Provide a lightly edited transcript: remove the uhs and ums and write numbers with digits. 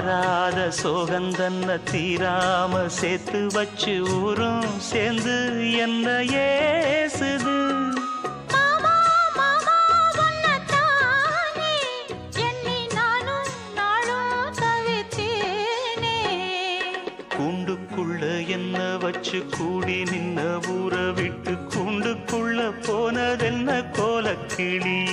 ஆராத சோகந்தன்ன தீராம சேர்த்து வச்சு ஊரும் சேர்ந்து என்ன ஏசுது. கூண்டுக்குள்ள என்ன வச்சு கூடி நின்ன ஊரை விட்டு கூண்டுக்குள்ள போனதென்ன கோலக்கிளி.